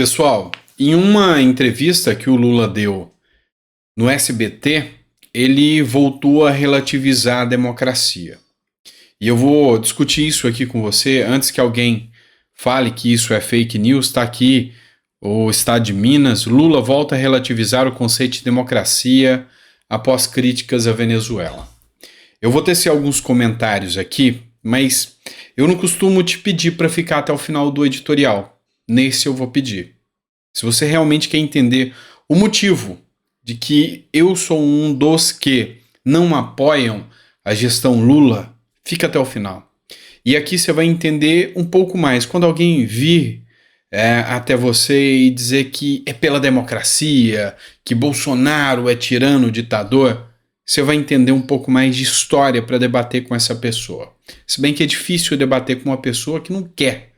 Pessoal, em uma entrevista que o Lula deu no SBT, ele voltou a relativizar a democracia. E eu vou discutir isso aqui com você antes que alguém fale que isso é fake news. Está aqui o Estado de Minas. Lula volta a relativizar o conceito de democracia após críticas à Venezuela. Eu vou tecer alguns comentários aqui, mas eu não costumo te pedir para ficar até o final do editorial. Nesse eu vou pedir. Se você realmente quer entender o motivo de que eu sou um dos que não apoiam a gestão Lula, fica até o final. E aqui você vai entender um pouco mais. Quando alguém vir até você e dizer que é pela democracia, que Bolsonaro é tirano, ditador, você vai entender um pouco mais de história para debater com essa pessoa. Se bem que é difícil debater com uma pessoa que não quer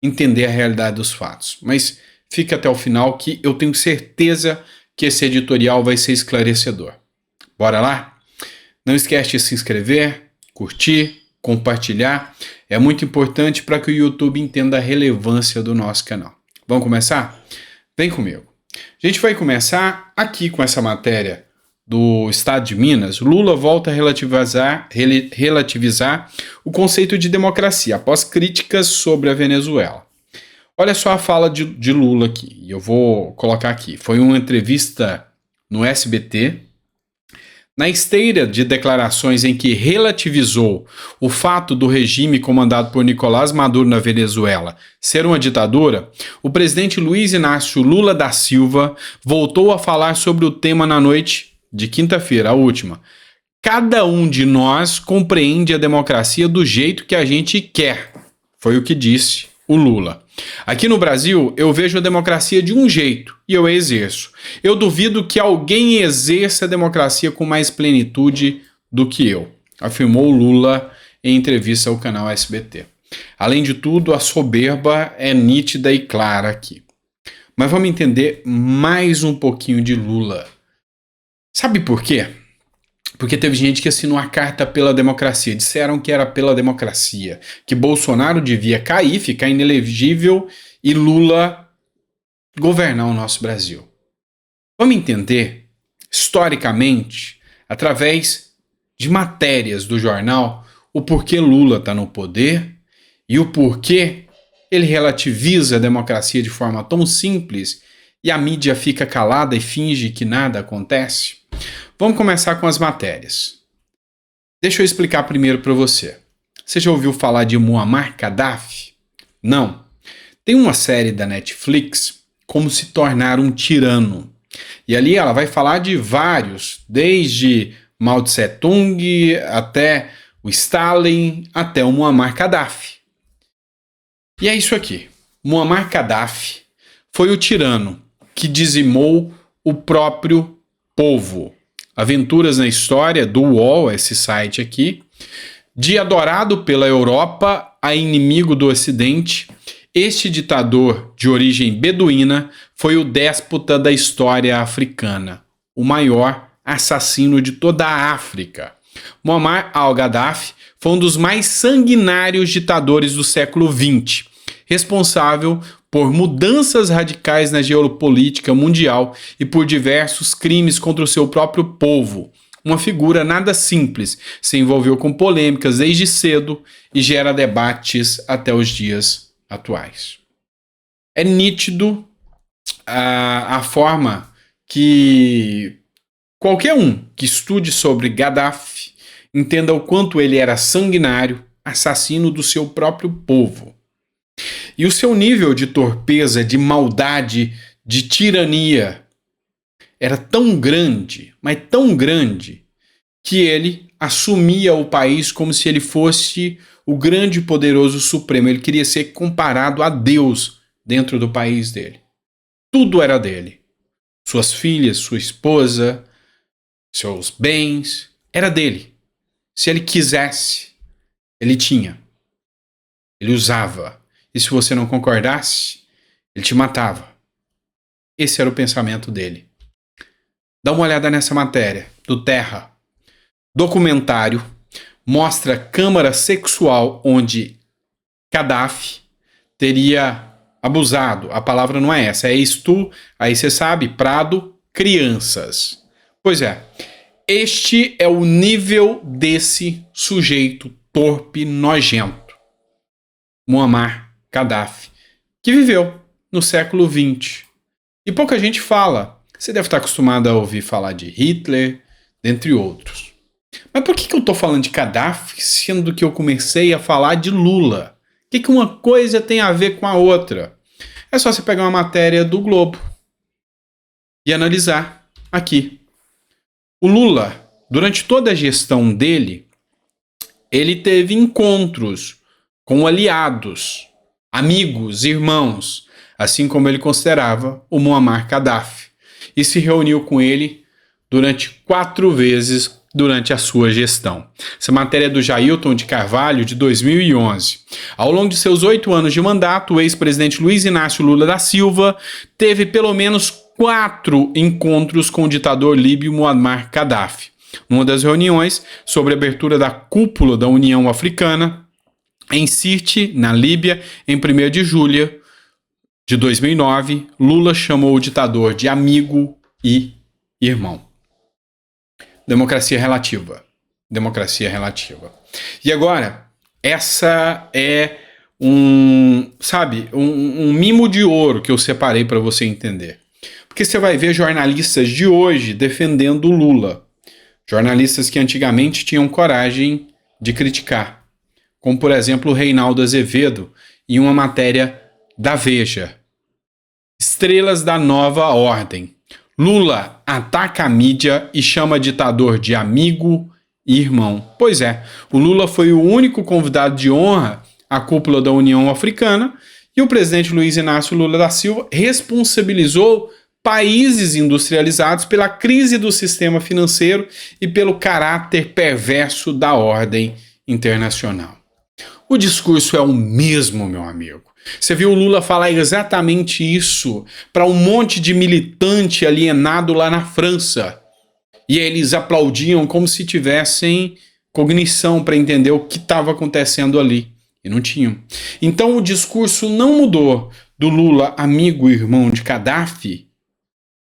entender a realidade dos fatos. Mas fica até o final que eu tenho certeza que esse editorial vai ser esclarecedor. Bora lá? Não esquece de se inscrever, curtir, compartilhar. É muito importante para que o YouTube entenda a relevância do nosso canal. Vamos começar? Vem comigo. A gente vai começar aqui com essa matéria do Estado de Minas. Lula volta a relativizar o conceito de democracia após críticas sobre a Venezuela. Olha só a fala de Lula aqui, eu vou colocar aqui. Foi uma entrevista no SBT, na esteira de declarações em que relativizou o fato do regime comandado por Nicolás Maduro na Venezuela ser uma ditadura. O presidente Luiz Inácio Lula da Silva voltou a falar sobre o tema na noite de quinta-feira, a última. Cada um de nós compreende a democracia do jeito que a gente quer, foi o que disse o Lula. Aqui no Brasil, eu vejo a democracia de um jeito e eu a exerço. Eu duvido que alguém exerça a democracia com mais plenitude do que eu, afirmou Lula em entrevista ao canal SBT. Além de tudo, a soberba é nítida e clara aqui. Mas vamos entender mais um pouquinho de Lula. Sabe por quê? Porque teve gente que assinou a carta pela democracia. Disseram que era pela democracia. Que Bolsonaro devia cair, ficar inelegível e Lula governar o nosso Brasil. Vamos entender, historicamente, através de matérias do jornal, o porquê Lula está no poder e o porquê ele relativiza a democracia de forma tão simples e a mídia fica calada e finge que nada acontece. Vamos começar com as matérias. Deixa eu explicar primeiro para você. Você já ouviu falar de Muammar Gaddafi? Não. Tem uma série da Netflix, Como se Tornar um Tirano. E ali ela vai falar de vários, desde Mao Tse Tung até o Stalin, até o Muammar Gaddafi. E é isso aqui. Muammar Gaddafi foi o tirano que dizimou o próprio povo. Aventuras na História, do UOL, esse site aqui. De adorado pela Europa a inimigo do Ocidente, este ditador de origem beduína foi o déspota da história africana, o maior assassino de toda a África. Muammar al-Gaddafi foi um dos mais sanguinários ditadores do século XX, responsável por mudanças radicais na geopolítica mundial e por diversos crimes contra o seu próprio povo. Uma figura nada simples, se envolveu com polêmicas desde cedo e gera debates até os dias atuais. É nítido a forma que qualquer um que estude sobre Gaddafi entenda o quanto ele era sanguinário, assassino do seu próprio povo. E o seu nível de torpeza, de maldade, de tirania era tão grande, mas tão grande, que ele assumia o país como se ele fosse o grande e poderoso supremo. Ele queria ser comparado a Deus dentro do país dele. Tudo era dele. Suas filhas, sua esposa, seus bens, era dele. Se ele quisesse, ele tinha. Ele usava. E se você não concordasse, ele te matava. Esse era o pensamento dele. Dá uma olhada nessa matéria do Terra. Documentário mostra câmara sexual onde Gaddafi teria abusado. A palavra não é essa, é estu, aí você sabe, prado, crianças. Pois é, este é o nível desse sujeito torpe, nojento. Muammar Gaddafi, que viveu no século XX. E pouca gente fala. Você deve estar acostumado a ouvir falar de Hitler, dentre outros. Mas por que eu estou falando de Gaddafi, sendo que eu comecei a falar de Lula? O que uma coisa tem a ver com a outra? É só você pegar uma matéria do Globo e analisar aqui. O Lula, durante toda a gestão dele, ele teve encontros com aliados, amigos, irmãos, assim como ele considerava o Muammar Gaddafi, e se reuniu com ele durante 4 vezes durante a sua gestão. Essa matéria é do Jailton de Carvalho, de 2011. Ao longo de seus 8 anos de mandato, o ex-presidente Luiz Inácio Lula da Silva teve pelo menos 4 encontros com o ditador líbio Muammar Gaddafi. Numa das reuniões, sobre a abertura da cúpula da União Africana, em Sirte, na Líbia, em 1º de julho de 2009, Lula chamou o ditador de amigo e irmão. Democracia relativa. Democracia relativa. E agora, essa é um mimo de ouro que eu separei para você entender. Porque você vai ver jornalistas de hoje defendendo o Lula. Jornalistas que antigamente tinham coragem de criticar. Como, por exemplo, o Reinaldo Azevedo, em uma matéria da Veja. Estrelas da nova ordem. Lula ataca a mídia e chama ditador de amigo e irmão. Pois é, o Lula foi o único convidado de honra à cúpula da União Africana e o presidente Luiz Inácio Lula da Silva responsabilizou países industrializados pela crise do sistema financeiro e pelo caráter perverso da ordem internacional. O discurso é o mesmo, meu amigo. Você viu o Lula falar exatamente isso para um monte de militante alienado lá na França. E eles aplaudiam como se tivessem cognição para entender o que estava acontecendo ali. E não tinham. Então o discurso não mudou do Lula amigo e irmão de Gaddafi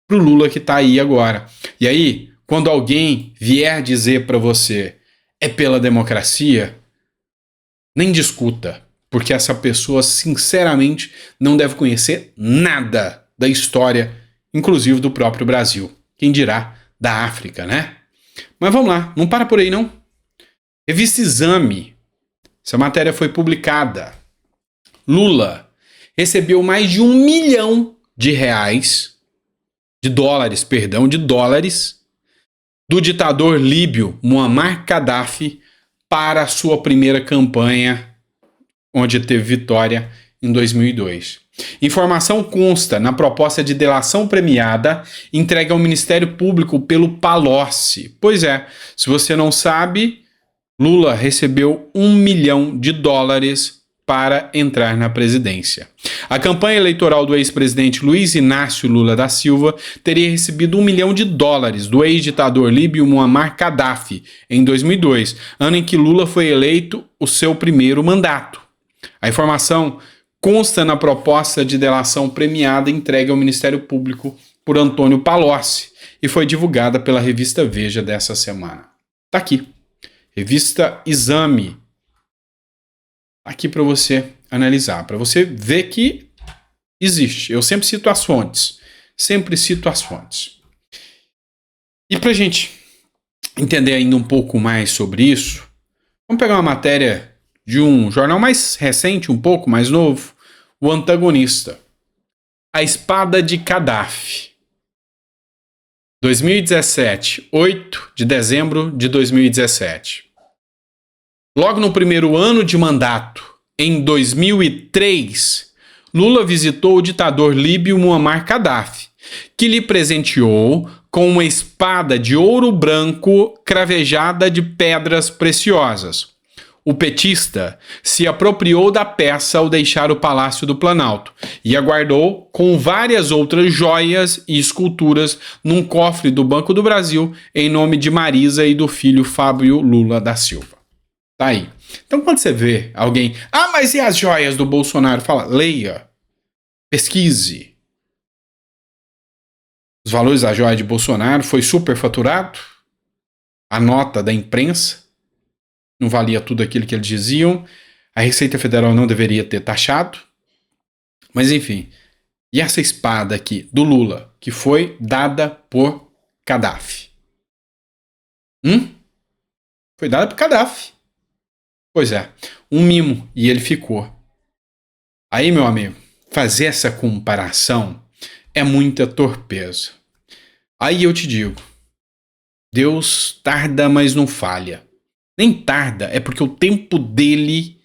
para o Lula que está aí agora. E aí, quando alguém vier dizer para você é pela democracia, nem discuta, porque essa pessoa, sinceramente, não deve conhecer nada da história, inclusive do próprio Brasil. Quem dirá da África, né? Mas vamos lá, não para por aí, não. Revista Exame. Essa matéria foi publicada. Lula recebeu mais de 1 milhão de dólares, do ditador líbio Muammar Gaddafi para a sua primeira campanha, onde teve vitória em 2002. Informação consta na proposta de delação premiada entregue ao Ministério Público pelo Palocci. Pois é, se você não sabe, Lula recebeu 1 milhão de dólares para entrar na presidência. A campanha eleitoral do ex-presidente Luiz Inácio Lula da Silva teria recebido 1 milhão de dólares do ex-ditador líbio Muammar Gaddafi em 2002, ano em que Lula foi eleito o seu primeiro mandato. A informação consta na proposta de delação premiada entregue ao Ministério Público por Antônio Palocci e foi divulgada pela revista Veja dessa semana. Tá aqui. Revista Exame. Aqui para você analisar, para você ver que existe. Eu sempre cito as fontes. E para a gente entender ainda um pouco mais sobre isso, vamos pegar uma matéria de um jornal mais recente, um pouco mais novo, O Antagonista. A Espada de Gaddafi. 2017, 8 de dezembro de 2017. Logo no primeiro ano de mandato, em 2003, Lula visitou o ditador líbio Muammar Gaddafi, que lhe presenteou com uma espada de ouro branco cravejada de pedras preciosas. O petista se apropriou da peça ao deixar o Palácio do Planalto e a guardou com várias outras joias e esculturas num cofre do Banco do Brasil em nome de Marisa e do filho Fábio Lula da Silva. Tá aí. Então quando você vê alguém, mas e as joias do Bolsonaro? Fala, leia. Pesquise. Os valores da joia de Bolsonaro foi superfaturado. A nota da imprensa não valia tudo aquilo que eles diziam. A Receita Federal não deveria ter taxado. Mas enfim. E essa espada aqui do Lula, que foi dada por Gaddafi? Foi dada por Gaddafi. Pois é, um mimo, e ele ficou. Aí, meu amigo, fazer essa comparação é muita torpeza. Aí eu te digo, Deus tarda, mas não falha. Nem tarda, é porque o tempo dele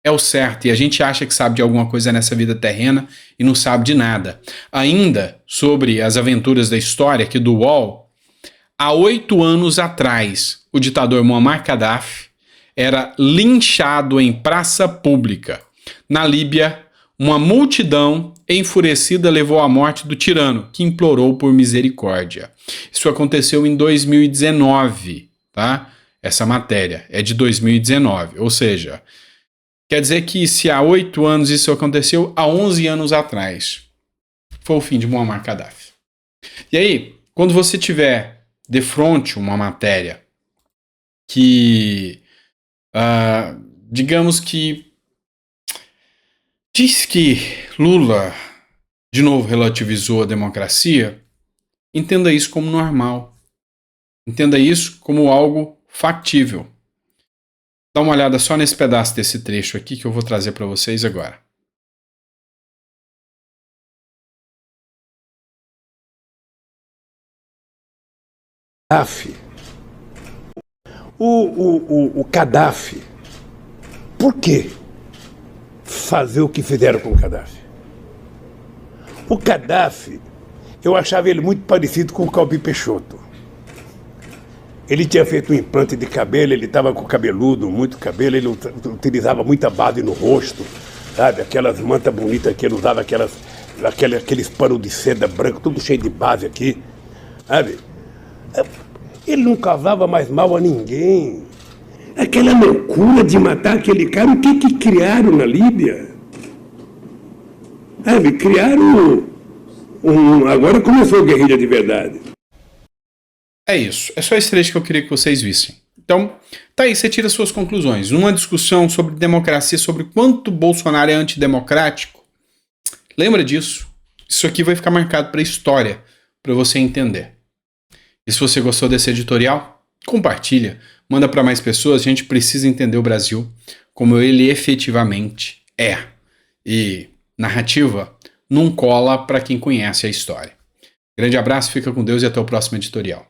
é o certo, e a gente acha que sabe de alguma coisa nessa vida terrena e não sabe de nada. Ainda sobre as aventuras da história aqui do UOL, há 8 anos atrás, o ditador Muammar Gaddafi era linchado em praça pública. Na Líbia, uma multidão enfurecida levou à morte do tirano, que implorou por misericórdia. Isso aconteceu em 2019, tá? Essa matéria é de 2019, ou seja, quer dizer que se há 8 anos isso aconteceu, há 11 anos atrás foi o fim de Muammar Gaddafi. E aí, quando você tiver de frente uma matéria que, digamos que diz que Lula de novo relativizou a democracia, entenda isso como normal. Entenda isso como algo factível. Dá uma olhada só nesse pedaço desse trecho aqui que eu vou trazer para vocês agora. O Gaddafi, por que fazer o que fizeram com o Gaddafi? O Gaddafi, eu achava ele muito parecido com o Calbi Peixoto. Ele tinha feito um implante de cabelo, ele estava com cabeludo, muito cabelo, ele utilizava muita base no rosto, sabe? Aquelas mantas bonitas que ele usava, aqueles panos de seda branco, tudo cheio de base aqui, sabe? Ele não causava mais mal a ninguém. Aquela loucura de matar aquele cara, o que criaram na Líbia? Sabe, criaram agora começou a guerrilha de verdade. É isso. É só esse trecho que eu queria que vocês vissem. Então, tá aí, você tira suas conclusões. Numa discussão sobre democracia, sobre quanto Bolsonaro é antidemocrático, lembra disso. Isso aqui vai ficar marcado para a história, para você entender. E se você gostou desse editorial, compartilha, manda para mais pessoas. A gente precisa entender o Brasil como ele efetivamente é. E narrativa não cola para quem conhece a história. Grande abraço, fica com Deus e até o próximo editorial.